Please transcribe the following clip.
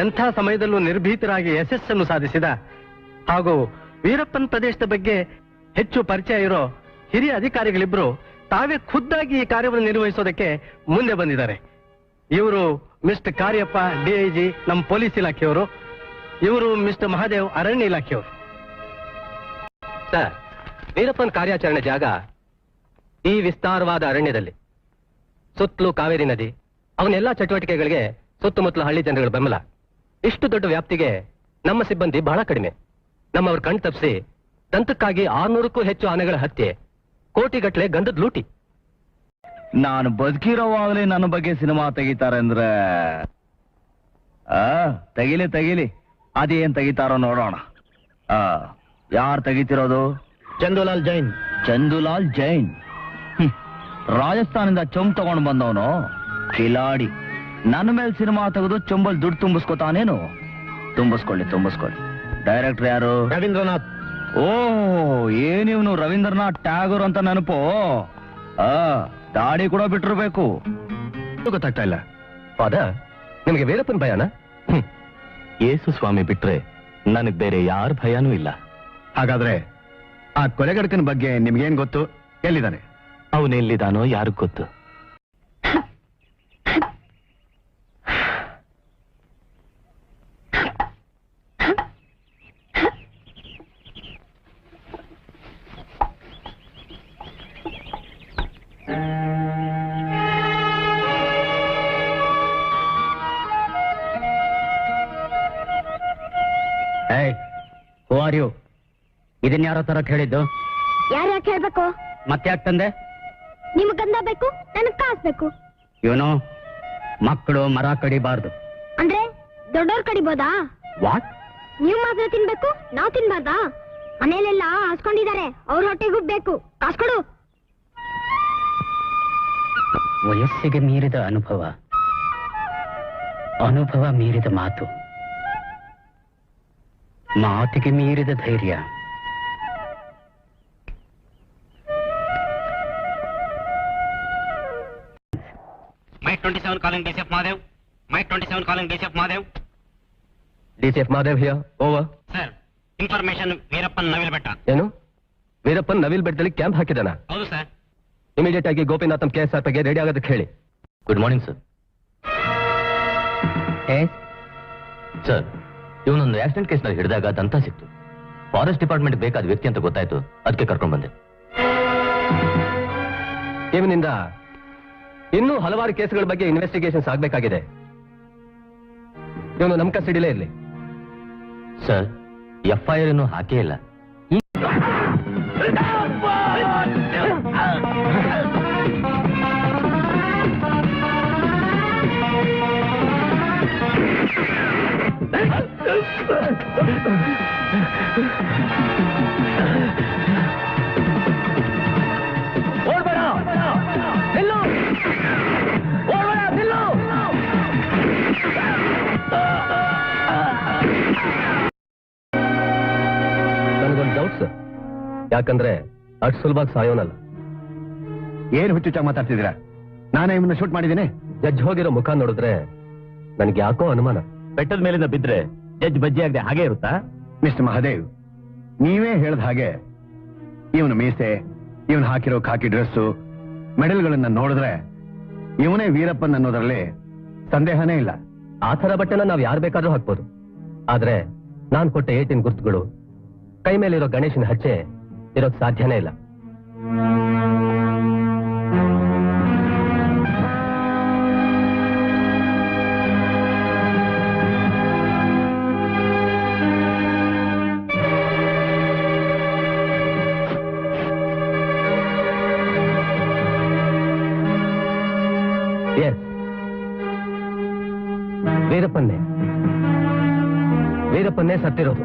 ಎಂಥ ಸಮಯದಲ್ಲೂ ನಿರ್ಭೀತರಾಗಿ ಯಶಸ್ಸನ್ನು ಸಾಧಿಸಿದ ಹಾಗೂ ವೀರಪ್ಪನ್ ಪ್ರದೇಶದ ಬಗ್ಗೆ ಹೆಚ್ಚು ಪರಿಚಯ ಇರೋ ಹಿರಿಯ ಅಧಿಕಾರಿಗಳಿಬ್ರು ತಾವೇ ಖುದ್ದಾಗಿ ಈ ಕಾರ್ಯವನ್ನು ನಿರ್ವಹಿಸೋದಕ್ಕೆ ಮುಂದೆ ಬಂದಿದ್ದಾರೆ. ಇವರು ಮಿಸ್ಟರ್ ಕಾರ್ಯಪ್ಪ ಡಿಐಜಿ ನಮ್ಮ ಪೊಲೀಸ್ ಇಲಾಖೆಯವರು, ಇವರು ಮಿಸ್ಟರ್ ಮಹಾದೇವ್ ಅರಣ್ಯ ಇಲಾಖೆಯವರು. ಸರ್, ವೀರಪ್ಪನ್ ಕಾರ್ಯಾಚರಣೆ ಜಾಗ ಈ ವಿಸ್ತಾರವಾದ ಅರಣ್ಯದಲ್ಲಿ. ಸುತ್ತಲೂ ಕಾವೇರಿ ನದಿ, ಅವನ್ನೆಲ್ಲಾ ಚಟುವಟಿಕೆಗಳಿಗೆ ಸುತ್ತಮುತ್ತಲ ಹಳ್ಳಿ ಜನಗಳ ಬೆಂಬಲ. ಇಷ್ಟು ದೊಡ್ಡ ವ್ಯಾಪ್ತಿಗೆ ನಮ್ಮ ಸಿಬ್ಬಂದಿ ಬಹಳ ಕಡಿಮೆ. ನಮ್ಮವ್ರ ಕಣ್ ತಪ್ಪಿಸಿ ದಂತಕ್ಕಾಗಿ 600ಕ್ಕೂ ಹೆಚ್ಚು ಆನೆಗಳ ಹತ್ಯೆ, ಕೋಟಿಗಟ್ಟಲೆ ಗಂಧದ ಲೂಟಿ. ನಾನು ಬದುಕಿರೋವಾಗಲೇ ನನ್ನ ಬಗ್ಗೆ ಸಿನಿಮಾ ತೆಗಿತಾರೆ ಅಂದ್ರೆ ತೆಗಿಲಿ ಅದೇನ್ ತೆಗಿತಾರೋ ನೋಡೋಣ. ಯಾರು ತೆಗಿತಿರೋದು? ಚಂದುಲಾಲ್ ಜೈನ್. ಚಂದುಲಾಲ್ ಜೈನ್ ರಾಜಸ್ಥಾನದಿಂದ ಚೊಂಬ್ ತಗೊಂಡು ಬಂದವನು ಕಿಲಾಡಿ. ನನ್ನ ಮೇಲೆ ಸಿನಿಮಾ ತೆಗೆದು ಚೊಂಬಲ್ ದುಡ್ಡು ತುಂಬಿಸ್ಕೊತಾನೇನು? ತುಂಬಿಸ್ಕೊಳ್ಳಿ. ಡೈರೆಕ್ಟರ್ ಯಾರು? ರವೀಂದ್ರನಾಥ್. ಓ, ಏನಿವ್ನು ರವೀಂದ್ರನಾಥ್ ಟ್ಯಾಗೋರ್ ಅಂತ ನೆನಪು. ದಾಡಿ ಕೂಡ ಬಿಟ್ಟಿರ್ಬೇಕು. ಗೊತ್ತಾಗ್ತಾ ಇಲ್ಲ. ಫಾದರ್, ನಿಮಗೆ ವೀರಪ್ಪನ್ ಭಯನ? ಯೇಸು ಸ್ವಾಮಿ ಬಿಟ್ರೆ ನನಗ್ ಬೇರೆ ಯಾರ ಭಯನೂ ಇಲ್ಲ. ಹಾಗಾದ್ರೆ ಆ ಕೊಲೆಗಡಕನ ಬಗ್ಗೆ ನಿಮ್ಗೇನ್ ಗೊತ್ತು? ಎಲ್ಲಿದ್ದಾನೆ? ಅವನೆಲ್ಲಿದ್ದಾನೋ ಯಾರಿಗ್ ಗೊತ್ತು. Who are you? ಇದನ್ನ ಯಾರೋ ತರ ಹೇಳಿದ್ದು? ಯಾರು ಯಾಕೆ ಹೇಳ್ಬೇಕು? ಮತ್ತೆ ಯಾಕೆ ತಂದೆ? ನಿಮಗ್ ಗಂಧ ಬೇಕು, ನನಗ್ ಕಾಸ್ ಬೇಕು. ಇವನು ಮಕ್ಕಳು ಮರ ಕಡಿಬಾರ್ದು ಅಂದ್ರೆ ದೊಡ್ಡವ್ರು ಕಡಿಬೋದಾ? ವಾಟ್? ನೀವು ಮಾತ್ರ ತಿನ್ಬೇಕು, ನಾವ್ ತಿನ್ಬಾರ್ದಾ? ಮನೇಲೆಲ್ಲ ಹಾಸ್ಕೊಂಡಿದ್ದಾರೆ, ಅವ್ರ ಹೊಟ್ಟೆಗೂ ಬೇಕು. ಕಾಸ್ ಕೊಡು. ವಯಸ್ಸಿಗೆ ಮೀರಿದ ಅನುಭವ ಮೀರಿದ ಮಾತಿಗೆ ಮೀರಿದ ಧೈರ್ಯ. Mike 27 calling DCF Mahadev. Mike 27 calling DCF Mahadev. DCF Mahadev here. Over. Sir, information Veerappan ನವಿಲ್ ಬೆಟ್ಟ. ಏನು? ವೀರಪ್ಪನ್ ನವಿಲ್ ಬೆಟ್ಟದಲ್ಲಿ ಕ್ಯಾಂಪ್ ಹಾಕಿದಾನ? ಹೌದು ಸರ್. ಇಮಿಡಿಯೇಟ್ ಆಗಿ ಗೋಪಿನಾಥಂ KSRPಗೆ ರೆಡಿ ಆಗೋದಕ್ಕೆ ಹೇಳಿ. Good morning sir. ಸರ್, ಇವನೊಂದು ಆಕ್ಸಿಡೆಂಟ್ ಕೇಸ್ನಲ್ಲಿ ಹಿಡಿದಾಗ ದಂತ ಸಿಕ್ತು. ಫಾರೆಸ್ಟ್ ಡಿಪಾರ್ಟ್ಮೆಂಟ್ ಬೇಕಾದ ವ್ಯಕ್ತಿ ಅಂತ ಗೊತ್ತಾಯ್ತು, ಅದಕ್ಕೆ ಕರ್ಕೊಂಡು ಬಂದೆ. ಇವನಿಂದ ಇನ್ನೂ ಹಲವಾರು ಕೇಸ್ಗಳ ಬಗ್ಗೆ ಇನ್ವೆಸ್ಟಿಗೇಷನ್ಸ್ ಆಗಬೇಕಾಗಿದೆ. ಇವನು ನಮ್ಮ ಕಸ್ಟಡಿಲೇ ಇರಲಿ. ಸರ್, FIR ಇನ್ನೂ ಹಾಕೇ ಇಲ್ಲ. ನನಗೊಂದು ಡೌಟ್ ಸರ್, ಯಾಕಂದ್ರೆ ಅಷ್ಟು ಸುಲಭವಾಗಿ ಸಾಯೋನಲ್ಲ. ಏನ್ ಹುಚ್ಚುಚ್ಚಾಗಿ ಮಾತಾಡ್ತಿದ್ದೀರಾ? ನಾನೇ ಇವನ್ನ ಶೂಟ್ ಮಾಡಿದ್ದೀನಿ. ಜಡ್ಜ್ ಹೋಗಿರೋ ಮುಖ ನೋಡಿದ್ರೆ ನನಗೆ ಯಾಕೋ ಅನುಮಾನ. ಬೆಟ್ಟದ ಮೇಲಿಂದ ಬಿದ್ರೆ ಜಡ್ಜ್ ಬಜ್ಜಿ ಆಗದೆ ಹಾಗೆ ಇರುತ್ತಾ? ಮಿಸ್ಟರ್ ಮಹಾದೇವ್, ನೀವೇ ಹೇಳ್ದ ಹಾಗೆ ಇವನು ಮೀಸೆ, ಇವನು ಹಾಕಿರೋ ಖಾಕಿ ಡ್ರೆಸ್ಸು, ಮೆಡಲ್ಗಳನ್ನ ನೋಡಿದ್ರೆ ಇವನೇ ವೀರಪ್ಪನ್ ಅನ್ನೋದ್ರಲ್ಲಿ ಸಂದೇಹನೇ ಇಲ್ಲ. ಆ ಥರ ಬಟ್ಟೆನ ನಾವ್ ಯಾರು ಬೇಕಾದ್ರೂ ಹಾಕ್ಬೋದು. ಆದ್ರೆ ನಾನ್ ಕೊಟ್ಟ ಏಟಿನ ಗುರುತುಗಳು, ಕೈ ಮೇಲಿರೋ ಗಣೇಶನ ಹಚ್ಚೆ ಇರೋಕ್ ಸಾಧ್ಯನೇ ಇಲ್ಲ. ವೀರಪ್ಪನ್ನೇ ಸತ್ತಿರೋದು.